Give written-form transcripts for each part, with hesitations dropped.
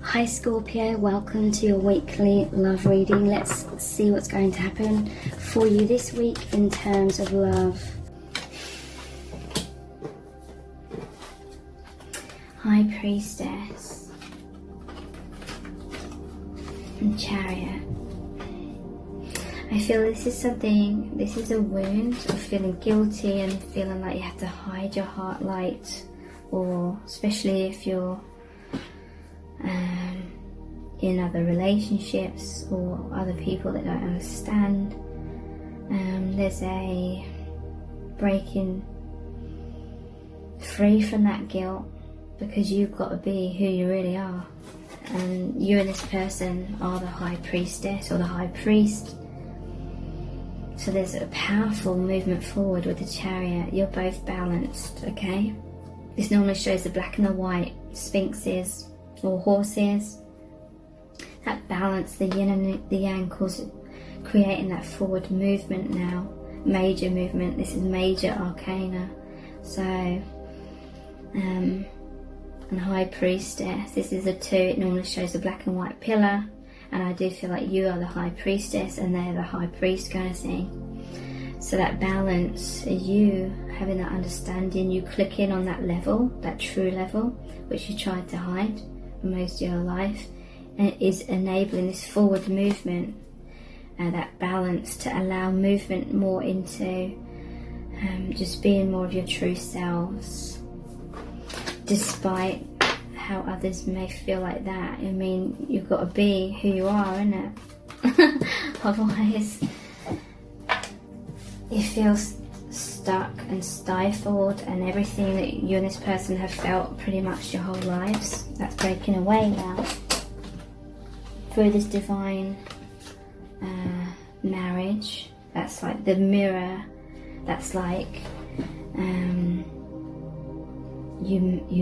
Hi Scorpio, welcome to your weekly love reading. Let's see what's going to happen for you this week in terms of love. High Priestess and Chariot. I feel this is something, this is a wound of feeling guilty and feeling like you have to hide your heart light, or especially if you're in other relationships or other people that don't understand. There's a breaking free from that guilt, because you've got to be who you really are, and you and this person are the High Priestess or the High Priest. So there's a powerful movement forward with the Chariot. You're both balanced, okay? This normally shows the black and the white sphinxes or horses. That balance, the yin and the yang, creating that forward movement now. Major movement. This is major arcana. So, and High Priestess, this is a 2. It normally shows the black and white pillar. And I do feel like you are the High Priestess and they're the High Priest kind of thing. So that balance, you having that understanding, you click in on that level, that true level, which you tried to hide for most of your life, and it is enabling this forward movement, that balance to allow movement more into just being more of your true selves, despite how others may feel like that. I mean, you've got to be who you are, innit? Otherwise you feel stuck and stifled, and everything that you and this person have felt pretty much your whole lives, that's breaking away now through this divine marriage. That's like the mirror, that's like you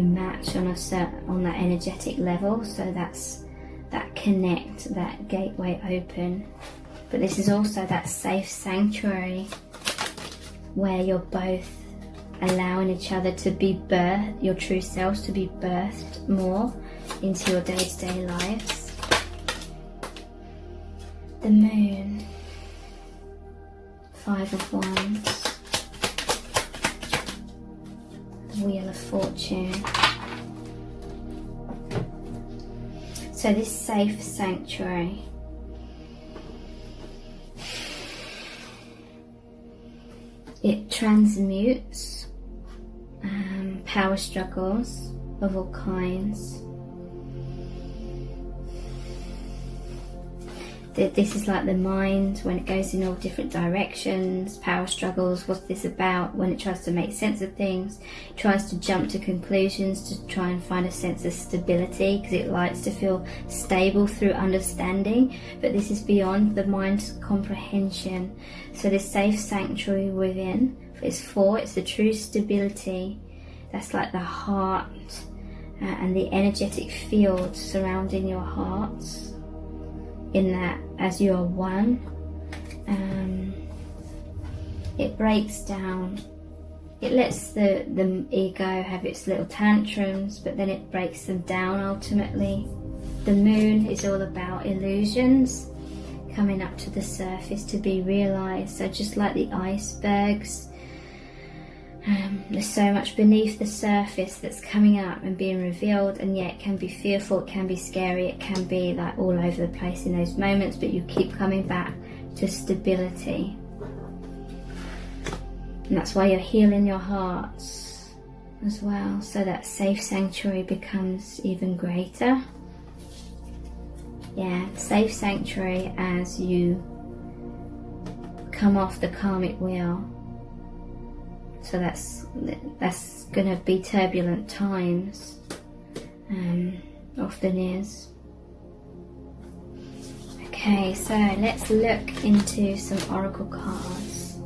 match on that energetic level. So that's that connect, that gateway open. But this is also that safe sanctuary where you're both allowing each other to be birthed, your true selves to be birthed more into your day-to-day lives. The Moon, 5 of Wands, Wheel of Fortune. So this safe sanctuary, it transmutes power struggles of all kinds. This is like the mind when it goes in all different directions. Power struggles, what's this about? When it tries to make sense of things, it tries to jump to conclusions to try and find a sense of stability, because it likes to feel stable through understanding. But this is beyond the mind's comprehension. So this safe sanctuary within is 4. It's the true stability. That's like the heart and the energetic field surrounding your hearts. In that, as you are one, it breaks down. It lets the ego have its little tantrums, but then it breaks them down ultimately. The Moon is all about illusions coming up to the surface to be realized. So just like the icebergs, there's so much beneath the surface that's coming up and being revealed, and yet it can be fearful, it can be scary, it can be like all over the place in those moments, but you keep coming back to stability. And that's why you're healing your hearts as well, so that safe sanctuary becomes even greater. Yeah, safe sanctuary as you come off the karmic wheel. So that's going to be turbulent times, often is. Okay, so let's look into some oracle cards.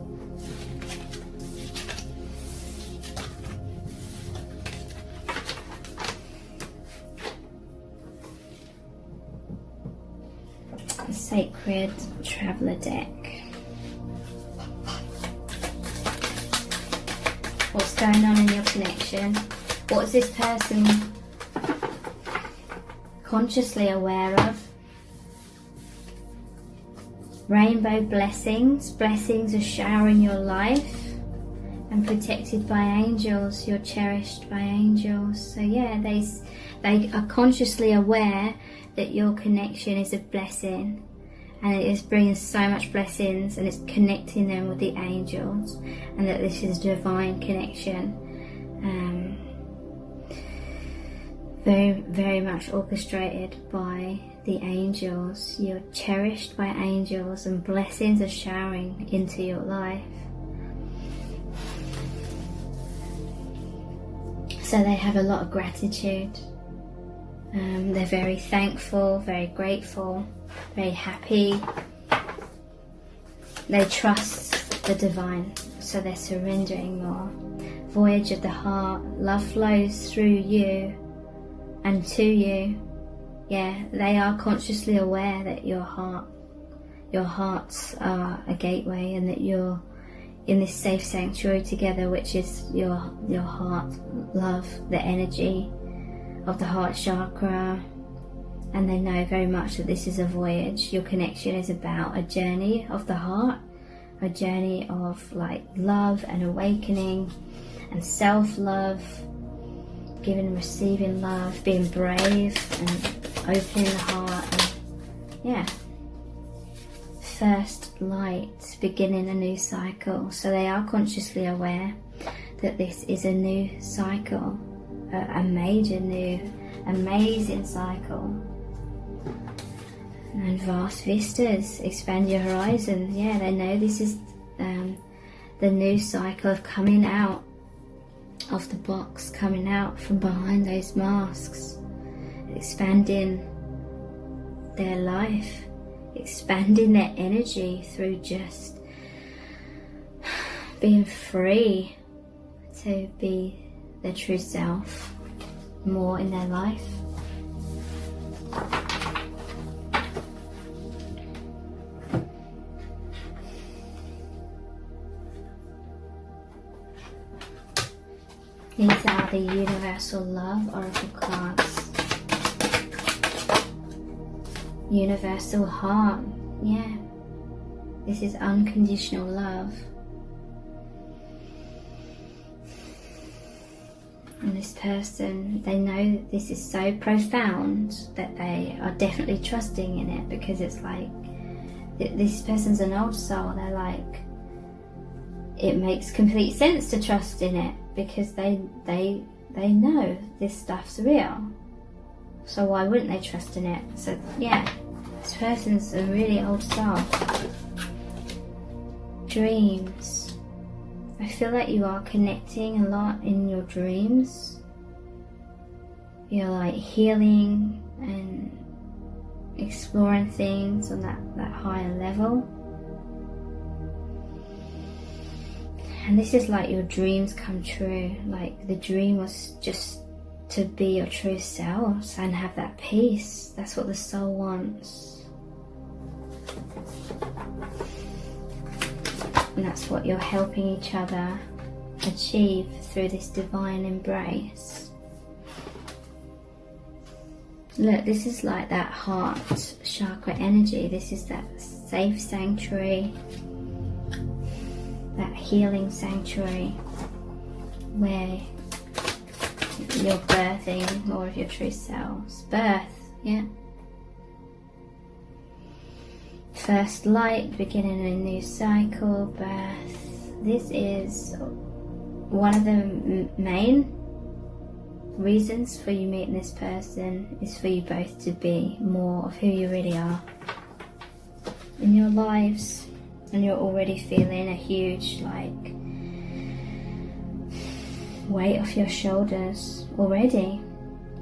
The Sacred Traveler deck. What's going on in your connection? What's this person consciously aware of. Rainbow blessings. Blessings are showering your life, and protected by angels. You're cherished by angels. So yeah, they are consciously aware that your connection is a blessing, and it is bringing so much blessings, and it's connecting them with the angels, and that this is a divine connection. Very, very much orchestrated by the angels. You're cherished by angels, and blessings are showering into your life. So they have a lot of gratitude. They're very thankful, very grateful, very happy. They trust the divine, so they're surrendering more. Voyage of the heart. Love flows through you and to you. Yeah, they are consciously aware that your hearts are a gateway, and that you're in this safe sanctuary together, which is your heart love, the energy of the heart chakra. And they know very much that this is a voyage. Your connection is about a journey of the heart, a journey of like love and awakening and self-love, giving and receiving love, being brave and opening the heart. And yeah, first light, beginning a new cycle. So they are consciously aware that this is a new cycle, a major new amazing cycle. And vast vistas, expand your horizon. Yeah, they know this is the new cycle of coming out of the box, coming out from behind those masks, expanding their life, expanding their energy through just being free to be their true self more in their life. These are the Universal Love Oracle cards. Universal Heart. Yeah. This is unconditional love. And this person, they know that this is so profound that they are definitely trusting in it, because it's like, this person's an old soul. They're like, it makes complete sense to trust in it, because they know this stuff's real. So why wouldn't they trust in it? So yeah, this person's a really old soul. Dreams. I feel like you are connecting a lot in your dreams. You're like healing and exploring things on that higher level. And this is like your dreams come true. Like the dream was just to be your true selves and have that peace. That's what the soul wants. And that's what you're helping each other achieve through this divine embrace. Look, this is like that heart chakra energy. This is that safe sanctuary, that healing sanctuary where you're birthing more of your true selves. Birth, yeah. First light, beginning a new cycle, birth. This is one of the main reasons for you meeting this person, is for you both to be more of who you really are in your lives. And you're already feeling a huge like weight off your shoulders already,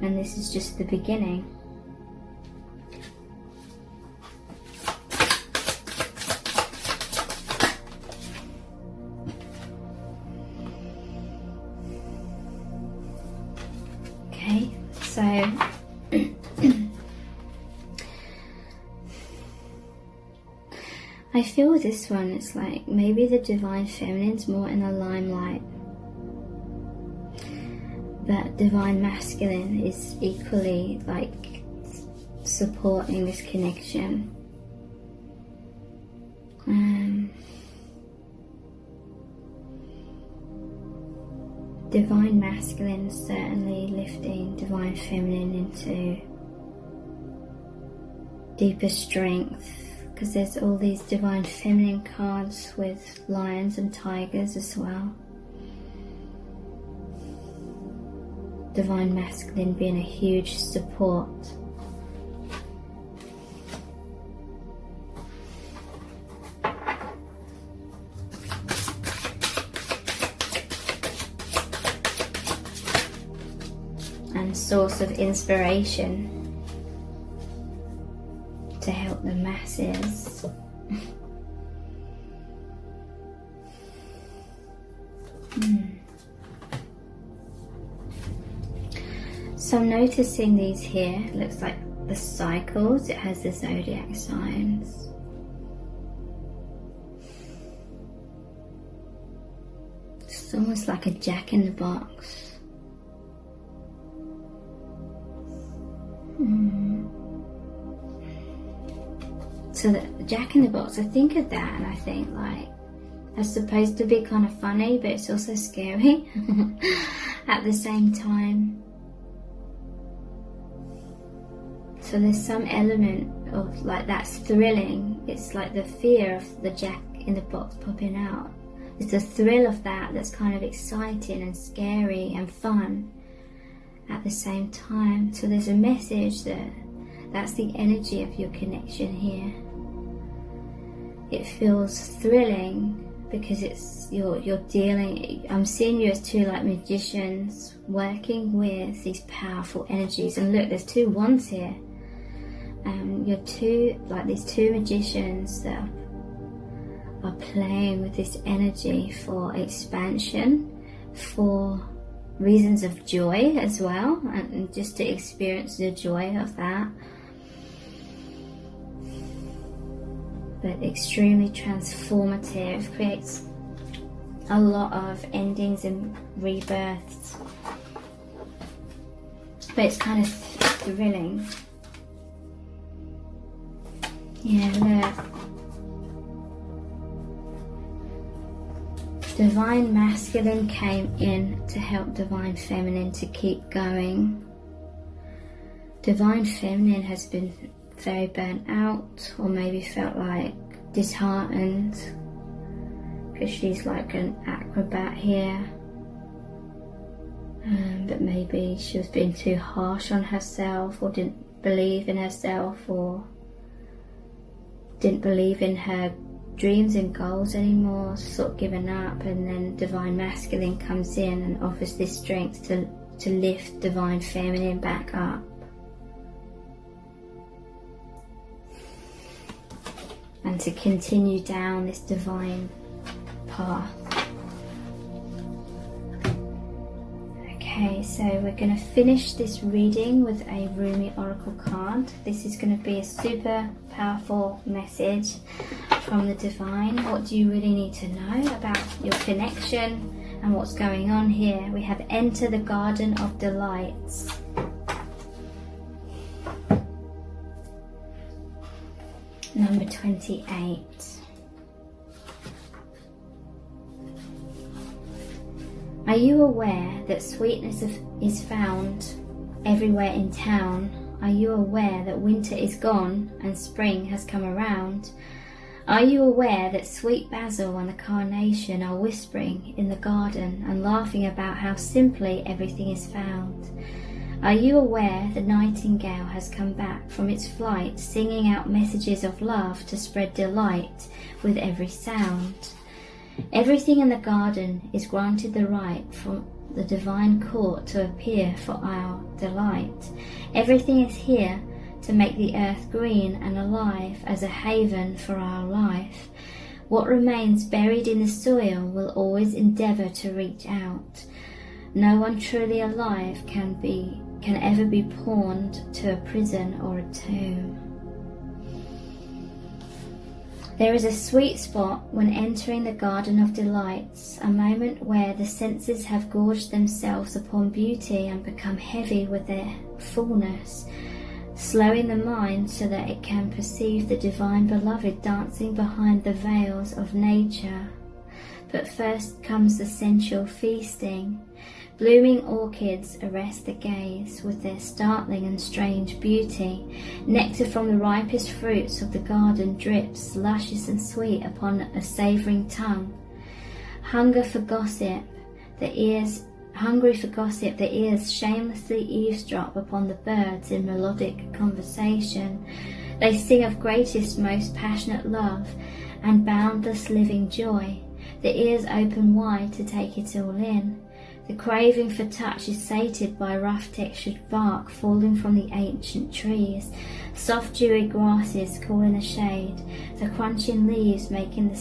and this is just the beginning. Okay, so I feel with this one, it's like maybe the divine feminine's more in the limelight, but divine masculine is equally like supporting this connection. Divine masculine certainly lifting divine feminine into deeper strength, because there's all these divine feminine cards with lions and tigers as well. Divine masculine being a huge support. And source of inspiration to help the masses. So I'm noticing these here. It looks like the cycles. It has the zodiac signs. It's almost like a jack in the box. So the jack in the box, I think of that and I think like, that's supposed to be kind of funny, but it's also scary at the same time. So there's some element of like that's thrilling. It's like the fear of the jack in the box popping out. It's the thrill of that that's kind of exciting and scary and fun at the same time. So there's a message that that's the energy of your connection here. It feels thrilling because it's you're dealing. I'm seeing you as two like magicians working with these powerful energies. And look, there's two wands here. You're two like these two magicians that are playing with this energy for expansion, for reasons of joy as well, and just to experience the joy of that. But extremely transformative, creates a lot of endings and rebirths. But it's kind of thrilling. Yeah, look. Divine masculine came in to help divine feminine to keep going. Divine feminine has been very burnt out, or maybe felt like disheartened, because she's like an acrobat here. But maybe she was being too harsh on herself, or didn't believe in herself, or didn't believe in her dreams and goals anymore, sort of given up. And then divine masculine comes in and offers this strength to lift divine feminine back up. And to continue down this divine path. Okay, so we're going to finish this reading with a Rumi Oracle card. This is going to be a super powerful message from the divine. What do you really need to know about your connection and what's going on here? We have enter the garden of delights. Number 28. Are you aware that sweetness is found everywhere in town? Are you aware that winter is gone and spring has come around? Are you aware that sweet basil and the carnation are whispering in the garden and laughing about how simply everything is found? Are you aware the nightingale has come back from its flight, singing out messages of love to spread delight with every sound? Everything in the garden is granted the right from the divine court to appear for our delight. Everything is here to make the earth green and alive as a haven for our life. What remains buried in the soil will always endeavour to reach out. No one truly alive can ever be pawned to a prison or a tomb. There is a sweet spot when entering the garden of delights, a moment where the senses have gorged themselves upon beauty and become heavy with their fullness. slowing the mind so that it can perceive the divine beloved dancing behind the veils of nature. But first comes the sensual feasting. Blooming orchids arrest the gaze with their startling and strange beauty. Nectar from the ripest fruits of the garden drips, luscious and sweet, upon a savouring tongue. Hungry for gossip, the ears shamelessly eavesdrop upon the birds in melodic conversation. They sing of greatest, most passionate love and boundless living joy. The ears open wide to take it all in. The craving for touch is sated by rough-textured bark falling from the ancient trees, soft dewy grasses cool in the shade, the crunching leaves making their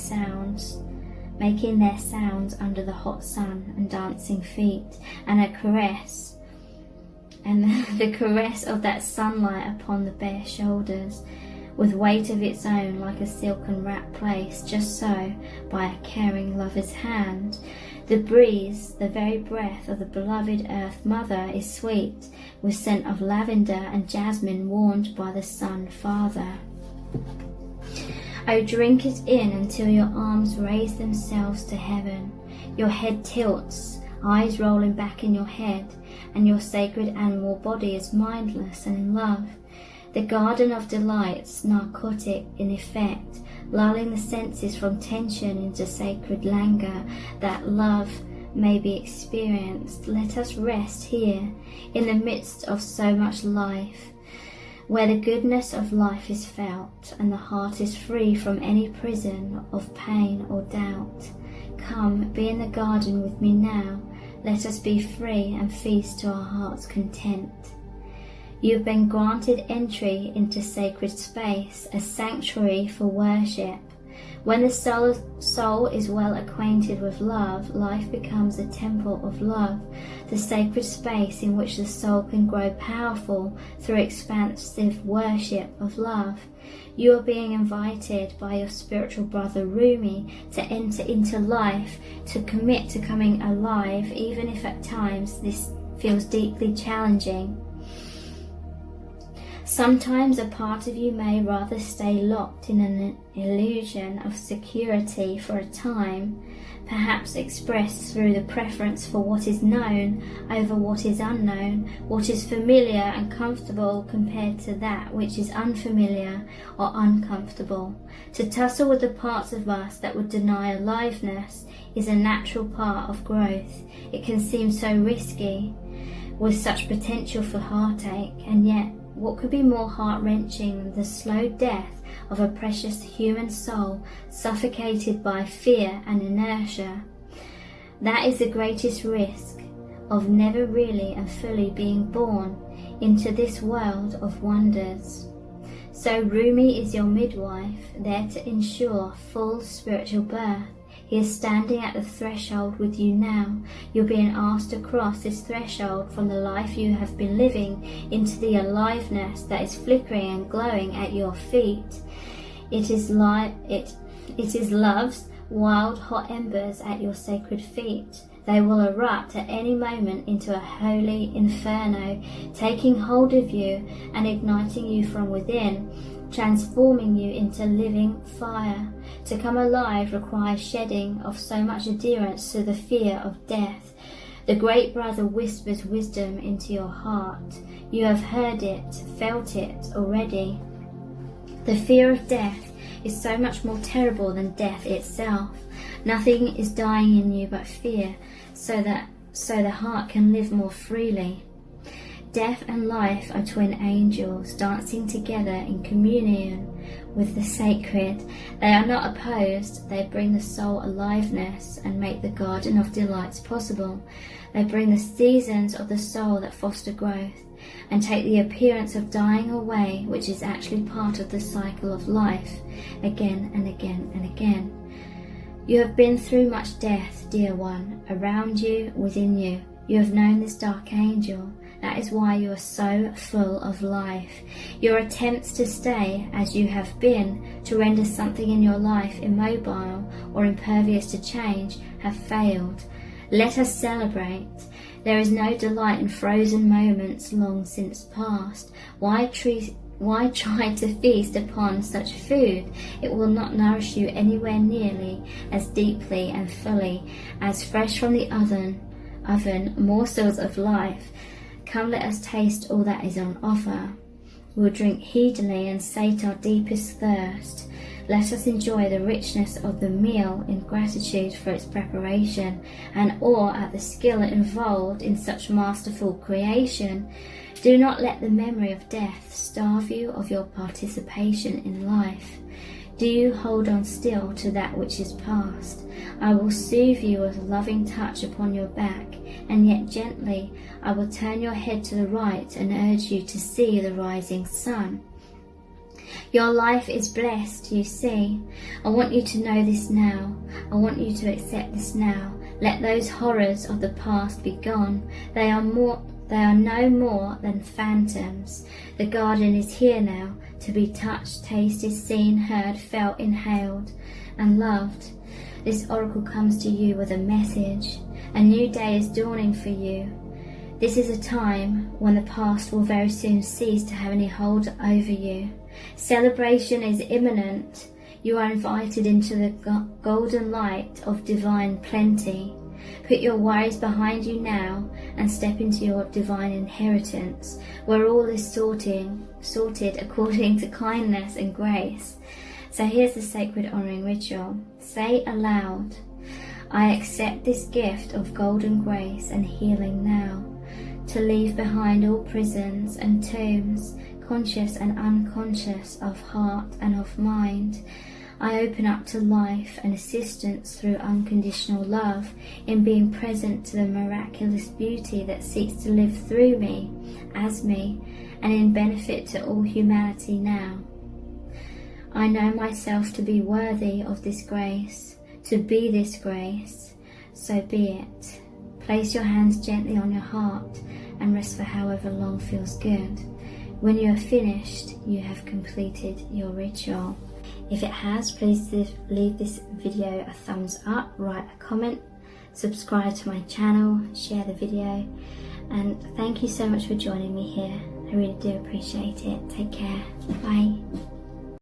sounds under the hot sun and dancing feet, and the caress of that sunlight upon the bare shoulders, with weight of its own like a silken wrap placed just so by a caring lover's hand. The breeze, the very breath of the beloved earth mother, is sweet, with scent of lavender and jasmine warmed by the sun father. Oh, drink it in until your arms raise themselves to heaven. Your head tilts, eyes rolling back in your head, and your sacred animal body is mindless and in love. The garden of delights, narcotic in effect, lulling the senses from tension into sacred languor, that love may be experienced. Let us rest here, in the midst of so much life, where the goodness of life is felt, and the heart is free from any prison of pain or doubt. Come, be in the garden with me now. Let us be free and feast to our heart's content. You have been granted entry into sacred space, a sanctuary for worship. When the soul is well acquainted with love, life becomes a temple of love, the sacred space in which the soul can grow powerful through expansive worship of love. You are being invited by your spiritual brother Rumi to enter into life, to commit to coming alive, even if at times this feels deeply challenging. Sometimes a part of you may rather stay locked in an illusion of security for a time, perhaps expressed through the preference for what is known over what is unknown, what is familiar and comfortable compared to that which is unfamiliar or uncomfortable. To tussle with the parts of us that would deny aliveness is a natural part of growth. It can seem so risky, with such potential for heartache, and yet what could be more heart-wrenching than the slow death of a precious human soul suffocated by fear and inertia? That is the greatest risk of never really and fully being born into this world of wonders. So Rumi is your midwife, there to ensure full spiritual birth. He is standing at the threshold with you now. You're being asked to cross this threshold from the life you have been living into the aliveness that is flickering and glowing at your feet. It is love's wild hot embers at your sacred feet. They will erupt at any moment into a holy inferno, taking hold of you and igniting you from within, transforming you into living fire. To come alive requires shedding of so much adherence to the fear of death. The great brother whispers wisdom into your heart. You have heard it, felt it already. The fear of death is so much more terrible than death itself. Nothing is dying in you but fear, so the heart can live more freely. Death and life are twin angels dancing together in communion with the sacred. They are not opposed. They bring the soul aliveness and make the garden of delights possible. They bring the seasons of the soul that foster growth and take the appearance of dying away, which is actually part of the cycle of life, again and again and again. You have been through much death, dear one, around you, within you. You have known this dark angel. That is why you are so full of life. Your attempts to stay as you have been, to render something in your life immobile or impervious to change, have failed. Let us celebrate. There is no delight in frozen moments long since past. Why try to feast upon such food? It will not nourish you anywhere nearly as deeply and fully as fresh from the oven morsels of life. Come, let us taste all that is on offer. We'll drink heedily and sate our deepest thirst. Let us enjoy the richness of the meal in gratitude for its preparation and awe at the skill involved in such masterful creation. Do not let the memory of death starve you of your participation in life. Do you hold on still to that which is past? I will soothe you with a loving touch upon your back, and yet gently I will turn your head to the right and urge you to see the rising sun. Your life is blessed, you see. I want you to know this now. I want you to accept this now. Let those horrors of the past be gone. They are no more than phantoms. The garden is here now, to be touched, tasted, seen, heard, felt, inhaled, and loved. This oracle comes to you with a message. A new day is dawning for you. This is a time when the past will very soon cease to have any hold over you. Celebration is imminent. You are invited into the golden light of divine plenty. Put your worries behind you now and step into your divine inheritance, where all is sorted according to kindness and grace. So here's the sacred honouring ritual. Say aloud, I accept this gift of golden grace and healing now, to leave behind all prisons and tombs, conscious and unconscious, of heart and of mind. I open up to life and assistance through unconditional love, in being present to the miraculous beauty that seeks to live through me, as me, and in benefit to all humanity now. I know myself to be worthy of this grace, to be this grace, so be it. Place your hands gently on your heart and rest for however long feels good. When you are finished, you have completed your ritual. If it has, please leave this video a thumbs up, write a comment, subscribe to my channel, share the video, and thank you so much for joining me here. I really do appreciate it. Take care. Bye.